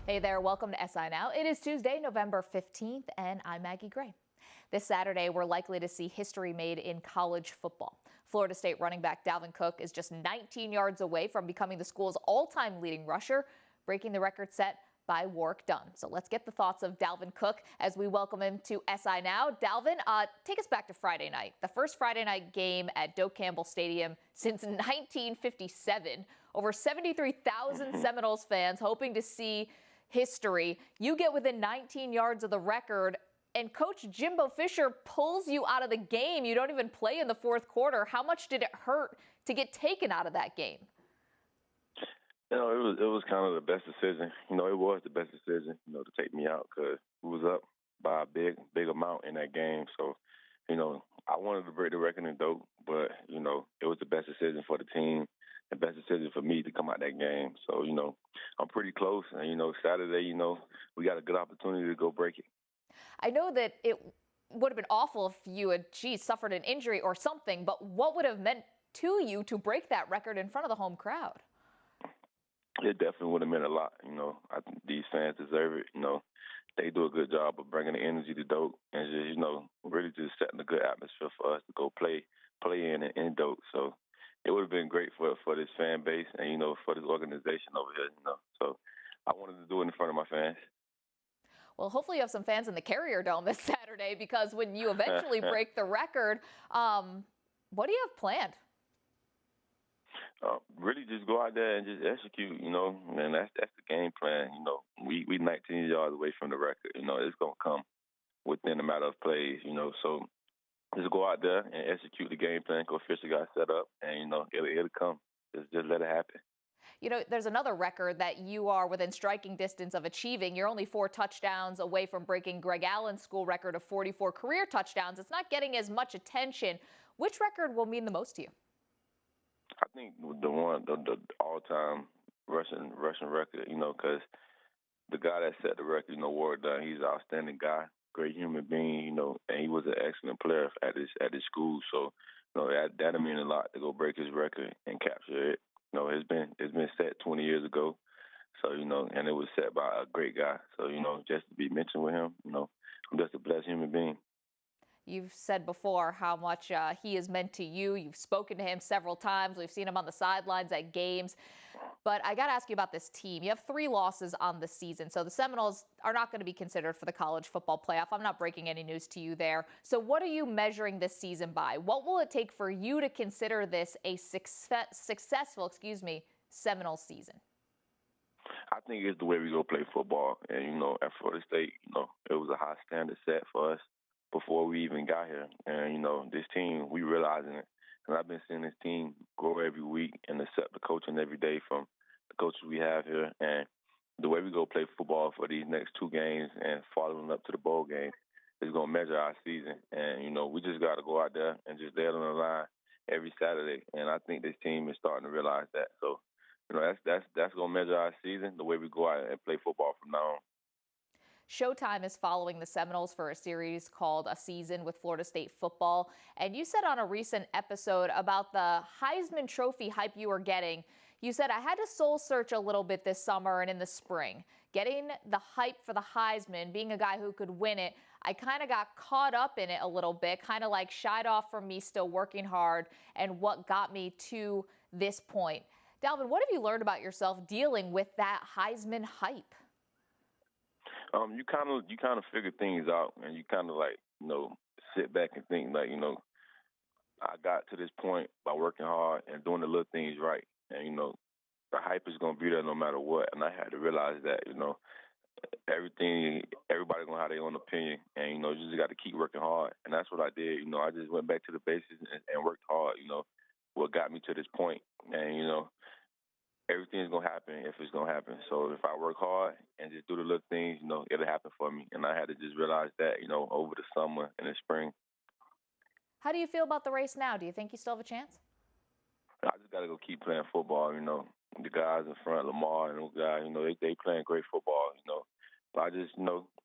Hey there, welcome to SI Now. It is Tuesday, November 15th, and I'm Maggie Gray. This Saturday, we're likely to see history made in college football. Florida State running back Dalvin Cook is just 19 yards away from becoming the school's all-time leading rusher, breaking the record set by Warrick Dunn. So let's get the thoughts of Dalvin Cook as we welcome him to SI Now. Dalvin, take us back to Friday night, the first Friday night game at Doak Campbell Stadium since 1957. Over 73,000 Seminoles fans hoping to see history. You get within 19 yards of the record, and Coach Jimbo Fisher pulls you out of the game. You don't even play in the fourth quarter. How much did it hurt to get taken out of that game? It was kind of the best decision. It was the best decision, to take me out because we was up by a big amount in that game. So, I wanted to break the record in Doak, but, it was the best decision for the team, the best decision for me to come out that game. So, I'm pretty close. And, Saturday, we got a good opportunity to go break it. I know that it would have been awful if you had, suffered an injury or something, but what would have meant to you to break that record in front of the home crowd? It definitely would have meant a lot. I think these fans deserve it. They do a good job of bringing the energy to Doak and just, really just setting a good atmosphere for us to go play in Doak. So it would have been great for this fan base and, for this organization over here, So I wanted to do it in front of my fans. Well, hopefully you have some fans in the Carrier Dome this Saturday, because when you eventually break the record, what do you have planned? Really just go out there and just execute, and that's the game plan. We 19 yards away from the record. It's going to come within a matter of plays, so just go out there and execute the game plan Coach Fisher got set up, and, it'll come. Just let it happen. There's another record that you are within striking distance of achieving. You're only 4 touchdowns away from breaking Greg Allen's school record of 44 career touchdowns. It's not getting as much attention. Which record will mean the most to you? I think the all-time rushing record, because the guy that set the record, Warrick Dunn, he's an outstanding guy, great human being, and he was an excellent player at his school. So, that'll mean a lot to go break his record and capture it. It's been set 20 years ago. So, and it was set by a great guy. So, just to be mentioned with him, I'm just a blessed human being. You've said before how much he has meant to you. You've spoken to him several times. We've seen him on the sidelines at games. But I got to ask you about this team. You have 3 losses on the season, so the Seminoles are not going to be considered for the college football playoff. I'm not breaking any news to you there. So what are you measuring this season by? What will it take for you to consider this a successful, Seminole season? I think it's the way we go play football. And, at Florida State, it was a high standard set for us before we even got here. And, this team, we realizing it. And I've been seeing this team grow every week and accept the coaching every day from the coaches we have here. And the way we go play football for these next 2 games and following up to the bowl game is going to measure our season. And, we just got to go out there and just lay it on the line every Saturday. And I think this team is starting to realize that. So, that's going to measure our season, the way we go out and play football from now on. Showtime is following the Seminoles for a series called A Season with Florida State Football. And you said on a recent episode about the Heisman Trophy hype you were getting, you said, I had to soul search a little bit this summer and in the spring. Getting the hype for the Heisman, being a guy who could win it, I kind of got caught up in it a little bit, kind of like shied off from me still working hard and what got me to this point. Dalvin, what have you learned about yourself dealing with that Heisman hype? You kind of figure things out, and you kind of sit back and think I got to this point by working hard and doing the little things right, and the hype is gonna be there no matter what. And I had to realize that everybody gonna have their own opinion, and you just got to keep working hard, and that's what I did. I just went back to the basics and worked hard. What got me to this point, and everything's going to happen if it's going to happen. So if I work hard and just do the little things, it'll happen for me. And I had to just realize that, over the summer and the spring. How do you feel about the race now? Do you think you still have a chance? I just got to go keep playing football, The guys in front, Lamar and those guys, they playing great football, But I just,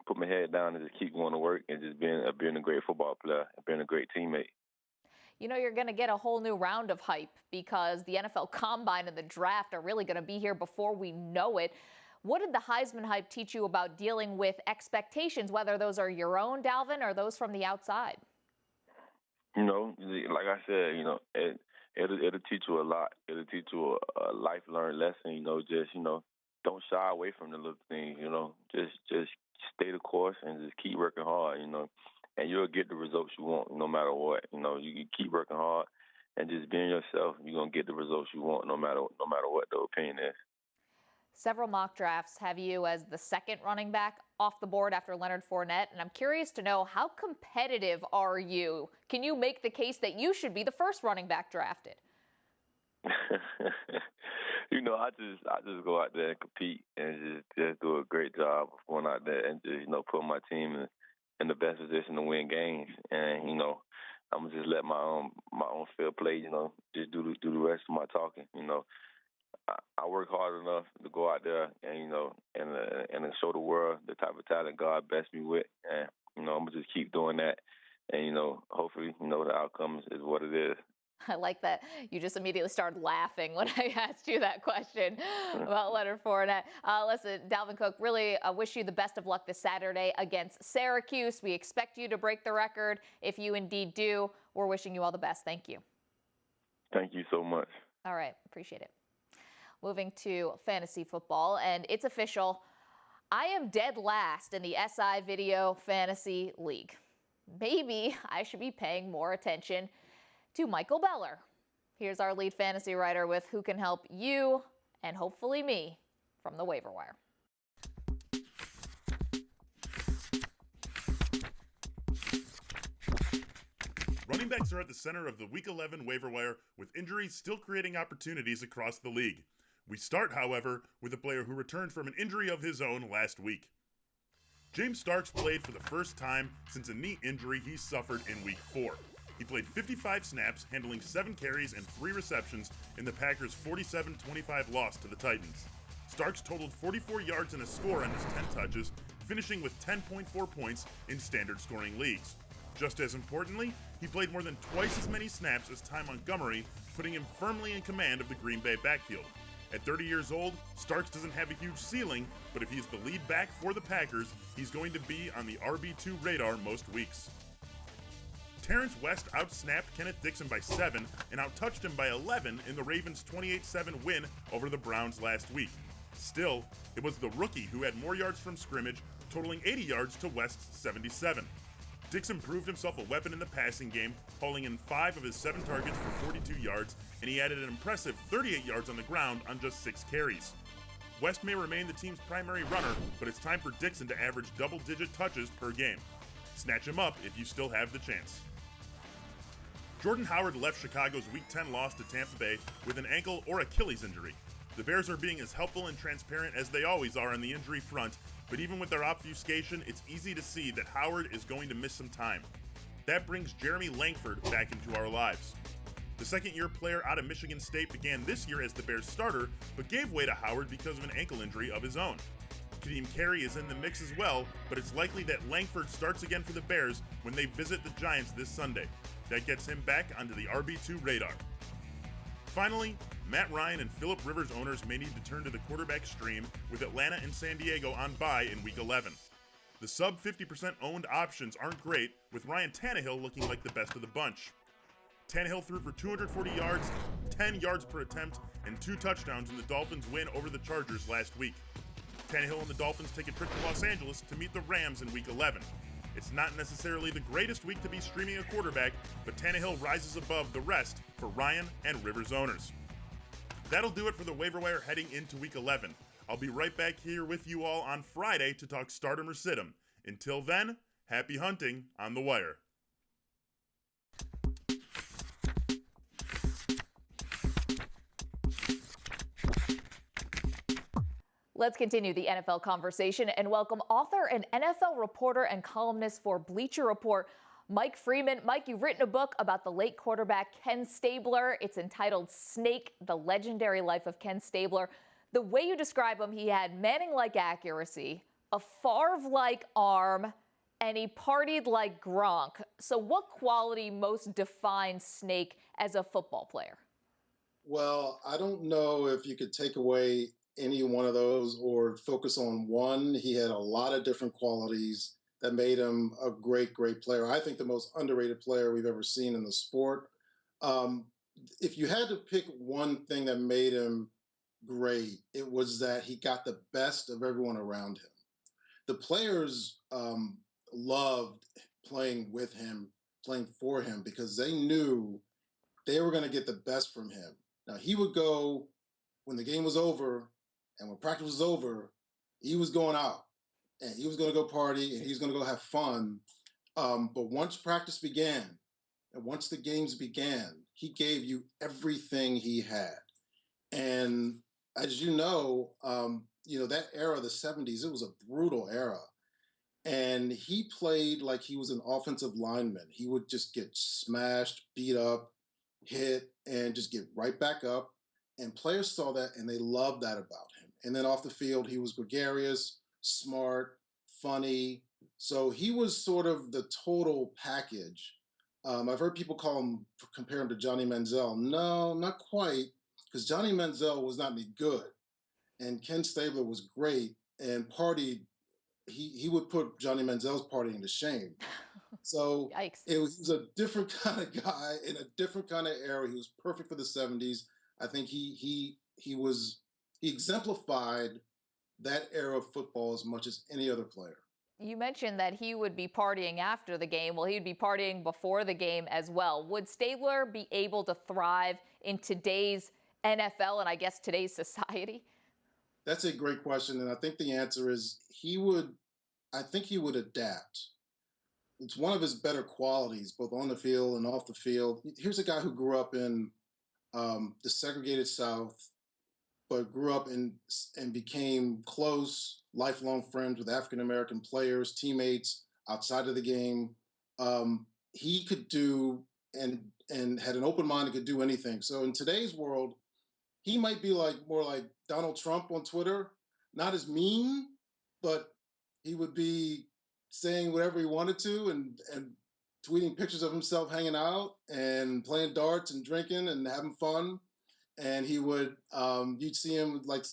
put my head down and just keep going to work and just being a great football player and being a great teammate. You're going to get a whole new round of hype because the NFL Combine and the draft are really going to be here before we know it. What did the Heisman hype teach you about dealing with expectations, whether those are your own, Dalvin, or those from the outside? Like I said, it'll teach you a lot. It'll teach you a life learned lesson. Just don't shy away from the little things. Just stay the course and just keep working hard. And you'll get the results you want no matter what. You can keep working hard and just being yourself. You're gonna get the results you want no matter what the opinion is. Several mock drafts have you as the second running back off the board after Leonard Fournette, and I'm curious to know, how competitive are you? Can you make the case that you should be the first running back drafted? I just go out there and compete and just do a great job of going out there and just put my team in the best position to win games. And I'm gonna just let my own field play. Just do the rest of my talking. I work hard enough to go out there and show the world the type of talent God blessed me with, and I'm gonna just keep doing that, and hopefully the outcome is what it is. I like that you just immediately started laughing when I asked you that question about Leonard Fournette. Listen, Dalvin Cook, really wish you the best of luck this Saturday against Syracuse. We expect you to break the record. If you indeed do, we're wishing you all the best. Thank you. Thank you so much. All right. Appreciate it. Moving to fantasy football, and it's official. I am dead last in the SI Video Fantasy League. Maybe I should be paying more attention to Michael Beller. Here's our lead fantasy writer with who can help you and hopefully me from the waiver wire. Running backs are at the center of the Week 11 waiver wire, with injuries still creating opportunities across the league. We start, however, with a player who returned from an injury of his own last week. James Starks played for the first time since a knee injury he suffered in Week 4. He played 55 snaps, handling 7 carries and 3 receptions in the Packers' 47-25 loss to the Titans. Starks totaled 44 yards and a score on his 10 touches, finishing with 10.4 points in standard scoring leagues. Just as importantly, he played more than twice as many snaps as Ty Montgomery, putting him firmly in command of the Green Bay backfield. At 30 years old, Starks doesn't have a huge ceiling, but if he's the lead back for the Packers, he's going to be on the RB2 radar most weeks. Terrence West outsnapped Kenneth Dixon by 7 and outtouched him by 11 in the Ravens' 28-7 win over the Browns last week. Still, it was the rookie who had more yards from scrimmage, totaling 80 yards to West's 77. Dixon proved himself a weapon in the passing game, hauling in 5 of his 7 targets for 42 yards, and he added an impressive 38 yards on the ground on just 6 carries. West may remain the team's primary runner, but it's time for Dixon to average double-digit touches per game. Snatch him up if you still have the chance. Jordan Howard left Chicago's Week 10 loss to Tampa Bay with an ankle or Achilles injury. The Bears are being as helpful and transparent as they always are on the injury front, but even with their obfuscation, it's easy to see that Howard is going to miss some time. That brings Jeremy Langford back into our lives. The second-year player out of Michigan State began this year as the Bears starter, but gave way to Howard because of an ankle injury of his own. Kadeem Carey is in the mix as well, but it's likely that Langford starts again for the Bears when they visit the Giants this Sunday. That gets him back onto the RB2 radar. Finally, Matt Ryan and Phillip Rivers owners may need to turn to the quarterback stream, with Atlanta and San Diego on bye in Week 11. The sub 50% owned options aren't great, with Ryan Tannehill looking like the best of the bunch. Tannehill threw for 240 yards, 10 yards per attempt, and 2 touchdowns in the Dolphins' win over the Chargers last week. Tannehill and the Dolphins take a trip to Los Angeles to meet the Rams in Week 11. It's not necessarily the greatest week to be streaming a quarterback, but Tannehill rises above the rest for Ryan and Rivers owners. That'll do it for the waiver wire heading into Week 11. I'll be right back here with you all on Friday to talk stardom or situm. Until then, happy hunting on the wire. Let's continue the NFL conversation and welcome author and NFL reporter and columnist for Bleacher Report, Mike Freeman. Mike, you've written a book about the late quarterback Ken Stabler. It's entitled Snake, The Legendary Life of Ken Stabler. The way you describe him, he had Manning-like accuracy, a Favre-like arm, and he partied like Gronk. So what quality most defines Snake as a football player? Well, I don't know if you could take away any one of those or focus on one. He had a lot of different qualities that made him a great, great player. I think the most underrated player we've ever seen in the sport. Um, if you had to pick one thing that made him great, it was that he got the best of everyone around him. The players loved playing with him, playing for him, because they knew they were going to get the best from him. Now, he would go when the game was over and when practice was over, he was going out and he was going to go party and he was going to go have fun. But once practice began and once the games began, he gave you everything he had. And as you know, that era, the 70s, it was a brutal era. And he played like he was an offensive lineman. He would just get smashed, beat up, hit, and just get right back up. And players saw that and they loved that about him. And then off the field, he was gregarious, smart, funny. So he was sort of the total package. I've heard people compare him to Johnny Manziel. No, not quite, because Johnny Manziel was not any good. And Ken Stabler was great and partied. He would put Johnny Manziel's partying to shame. So Yikes. he was a different kind of guy in a different kind of era. He was perfect for the 70s. I think he exemplified that era of football as much as any other player. You mentioned that he would be partying after the game. Well, he would be partying before the game as well. Would Stabler be able to thrive in today's NFL and I guess today's society? That's a great question. And I think the answer is I think he would adapt. It's one of his better qualities, both on the field and off the field. Here's a guy who grew up in the segregated South, but grew up and became close, lifelong friends with African-American players, teammates outside of the game. He could do and had an open mind and could do anything. So in today's world, he might be more like Donald Trump on Twitter, not as mean, but he would be saying whatever he wanted to and tweeting pictures of himself hanging out and playing darts and drinking and having fun. And he would, you'd see him like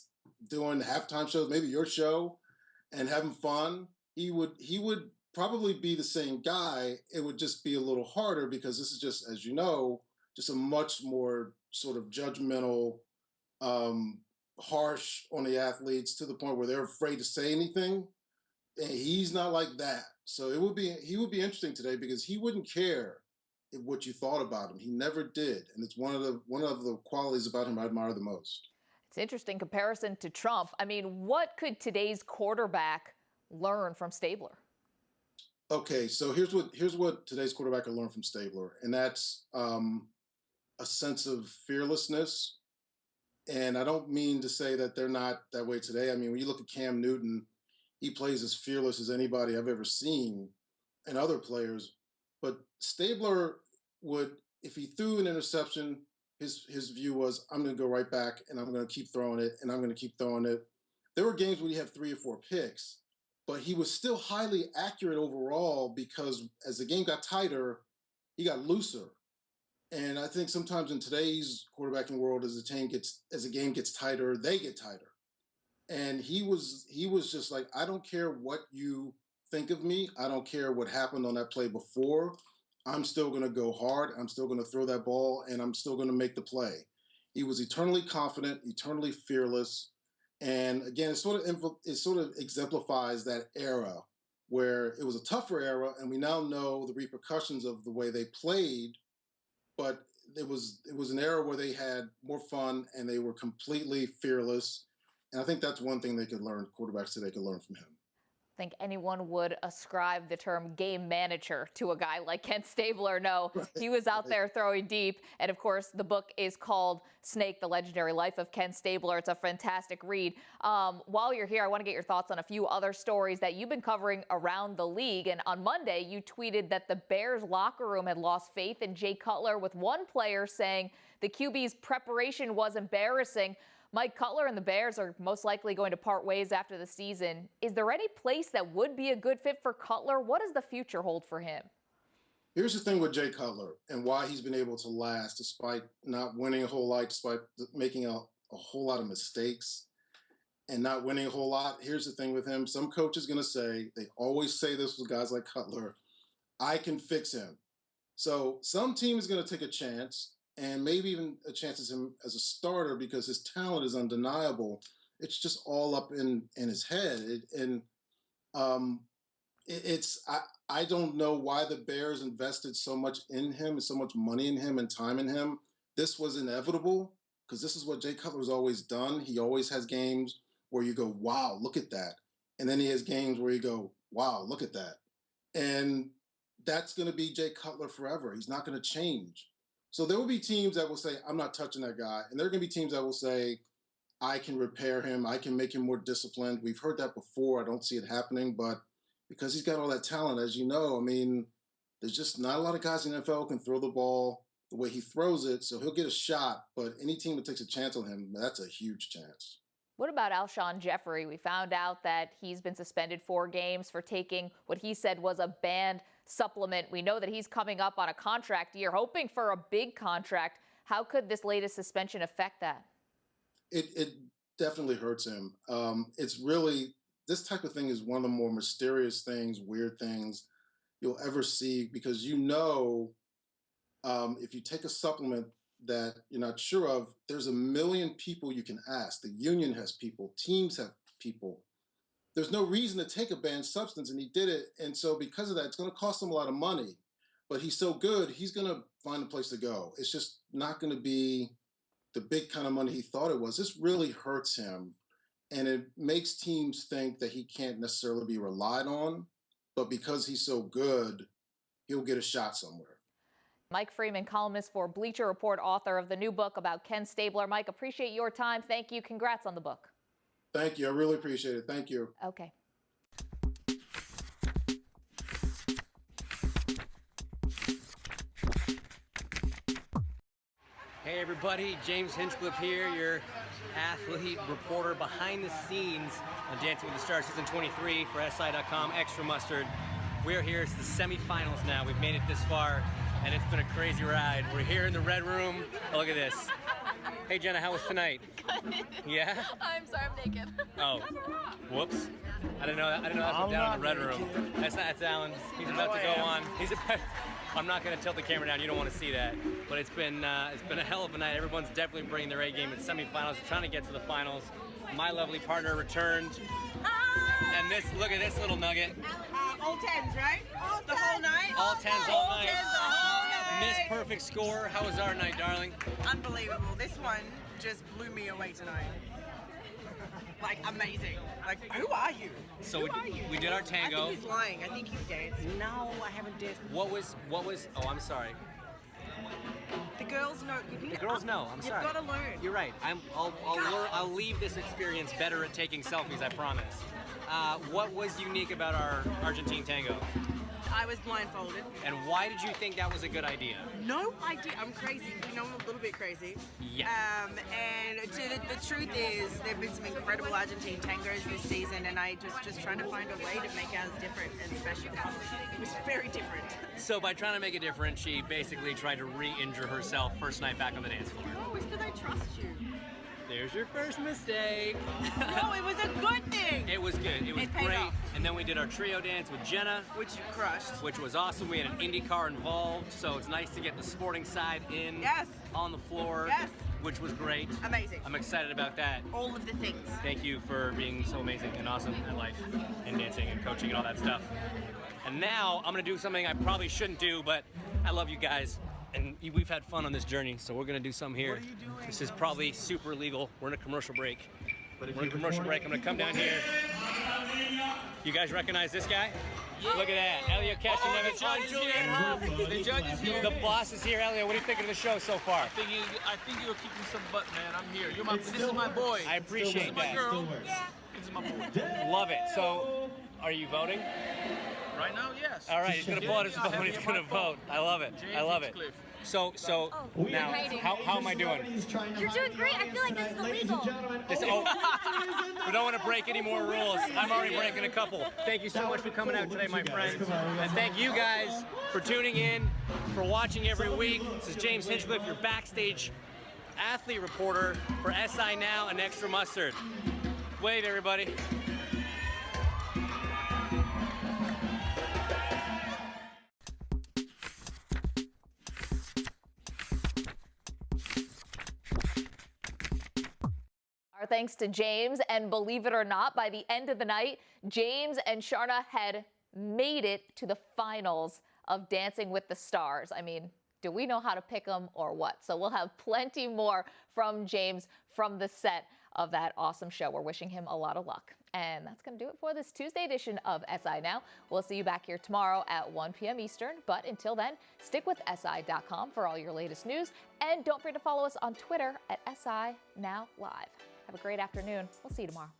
doing halftime shows, maybe your show, and having fun. He would probably be the same guy. It would just be a little harder because this is just, as you know, just a much more sort of judgmental, harsh on the athletes to the point where they're afraid to say anything. And he's not like that. So he would be interesting today because he wouldn't care what you thought about him. He never did. And it's one of the qualities about him I admire the most. It's an interesting comparison to Trump. I mean, what could today's quarterback learn from Stabler? Okay, so here's what today's quarterback will learn from Stabler, and that's a sense of fearlessness. And I don't mean to say that they're not that way today. I mean, when you look at Cam Newton, he plays as fearless as anybody I've ever seen, and other players. But Stabler would, if he threw an interception, his view was, I'm going to go right back and I'm going to keep throwing it and I'm going to keep throwing it. There were games where he had 3 or 4 picks, but he was still highly accurate overall because as the game got tighter, he got looser. And I think sometimes in today's quarterbacking world, as the game gets tighter, they get tighter. And he was just like, I don't care what you think of me. I don't care what happened on that play before. I'm still going to go hard. I'm still going to throw that ball, and I'm still going to make the play. He was eternally confident, eternally fearless. And again, it sort of exemplifies that era where it was a tougher era, and we now know the repercussions of the way they played. But it was an era where they had more fun and they were completely fearless. And I think that's one thing quarterbacks today could learn from him. I think anyone would ascribe the term game manager to a guy like Ken Stabler. No, he was out there throwing deep. And of course, the book is called Snake, The Legendary Life of Ken Stabler. It's a fantastic read. While you're here, I want to get your thoughts on a few other stories that you've been covering around the league. And on Monday, you tweeted that the Bears locker room had lost faith in Jay Cutler, with one player saying the QB's preparation was embarrassing. Mike Cutler and the Bears are most likely going to part ways after the season. Is there any place that would be a good fit for Cutler? What does the future hold for him? Here's the thing with Jay Cutler and why he's been able to last despite not winning a whole lot, despite making a whole lot of mistakes. and not winning a whole lot. Here's the thing with him. Some coach is going to say, they always say this with guys like Cutler, I can fix him. So some team is going to take a chance, and maybe even a chance as him as a starter because his talent is undeniable. It's just all up in his head. I don't know why the Bears invested so much in him and so much money in him and time in him. This was inevitable because this is what Jay Cutlers always done. He always has games where you go, wow, look at that. And then he has games where you go, wow, look at that. And that's going to be Jay Cutler forever. He's not going to change. So there will be teams that will say, I'm not touching that guy. And there are going to be teams that will say, I can repair him. I can make him more disciplined. We've heard that before. I don't see it happening. But because he's got all that talent, as you know, I mean, there's just not a lot of guys in the NFL who can throw the ball the way he throws it. So he'll get a shot. But any team that takes a chance on him, that's a huge chance. What about Alshon Jeffrey? We found out that he's been suspended 4 games for taking what he said was a banned supplement. We know that he's coming up on a contract year, hoping for a big contract. How could this latest suspension affect that? It definitely hurts him. It's really, this type of thing is one of the more mysterious things, weird things you'll ever see, because you know, if you take a supplement that you're not sure of, there's a million people you can ask. The union has people, teams have people. There's no reason to take a banned substance, and he did it. And so because of that, it's going to cost him a lot of money. But he's so good, he's going to find a place to go. It's just not going to be the big kind of money he thought it was. This really hurts him. And it makes teams think that he can't necessarily be relied on. But because he's so good, he'll get a shot somewhere. Mike Freeman, columnist for Bleacher Report, author of the new book about Ken Stabler. Mike, appreciate your time. Thank you. Congrats on the book. Thank you. I really appreciate it. Thank you. Okay. Hey everybody, James Hinchcliffe here, your athlete reporter behind the scenes on Dancing with the Stars Season 23 for SI.com Extra Mustard. We're here, it's the semifinals now. We've made it this far, and it's been a crazy ride. We're here in the red room. Oh, look at this. Hey Jenna, how was tonight? Good. Yeah? I'm sorry, I'm naked. Oh, whoops. I didn't know that's what down in the red room. That's Alan. He's about to go on. I'm not going to tilt the camera down. You don't want to see that. But it's been a hell of a night. Everyone's definitely bringing their A game in semifinals, trying to get to the finals. My lovely partner returned. And look at this little nugget. All 10s, right? The whole night? All 10s all night. The whole night. Miss perfect score. How was our night, darling? Unbelievable. This one just blew me away tonight. Like, amazing. Like, who are you? So we did our tango. I think he's lying. I think he's danced. No, I haven't danced. What was, oh, I'm sorry. The girls know. The girls know. I'm sorry. You've got to learn. You're right. I'll leave this experience better at taking selfies, I promise. What was unique about our Argentine tango? I was blindfolded. And why did you think that was a good idea? No idea. I'm crazy. You know, I'm a little bit crazy. Yeah. And the truth is, there have been some incredible Argentine tangos this season, and I just trying to find a way to make ours different and special. It was very different. So by trying to make it different, she basically tried to re-injure herself first night back on the dance floor. No, it's because I trust you. There's your first mistake. No, it was a good thing. It was good. It was great. And then we did our trio dance with Jenna. Which you crushed. Which was awesome. We had an IndyCar involved, so it's nice to get the sporting side in. Yes. On the floor. Yes. Which was great. Amazing. I'm excited about that. All of the things. Thank you for being so amazing and awesome at life and dancing and coaching and all that stuff. And now I'm going to do something I probably shouldn't do, but I love you guys. And we've had fun on this journey, so we're gonna do some here. What are you doing? This is probably super illegal. We're in a commercial break. We're in a commercial break. I'm gonna come down here. You guys recognize this guy? Yeah. Look at that, Elio Castroneves. The judge is here. The boss is here, Elio. What do you think of the show so far? I think you're kicking some butt, man. I'm here. This is my boy. I appreciate that. This is my girl. Yeah. This is my boy. Love it. So, are you voting? Right now, yes. All right, he's gonna pull out his phone. He's gonna vote. I love it. I love it. So now, how am I doing? You're doing great. I feel like this is illegal. We don't want to break any more rules. I'm already breaking a couple. Thank you so much for coming out today, my friends. And thank you guys for tuning in, for watching every week. This is James Hinchcliffe, your backstage athlete reporter for SI Now and Extra Mustard. Wave, everybody. Our thanks to James, and believe it or not, by the end of the night, James and Sharna had made it to the finals of Dancing with the Stars. I mean, do we know how to pick them or what? So we'll have plenty more from James from the set of that awesome show. We're wishing him a lot of luck. And that's going to do it for this Tuesday edition of SI Now. We'll see you back here tomorrow at 1 p.m. Eastern. But until then, stick with SI.com for all your latest news. And don't forget to follow us on Twitter at SI Now Live. Have a great afternoon. We'll see you tomorrow.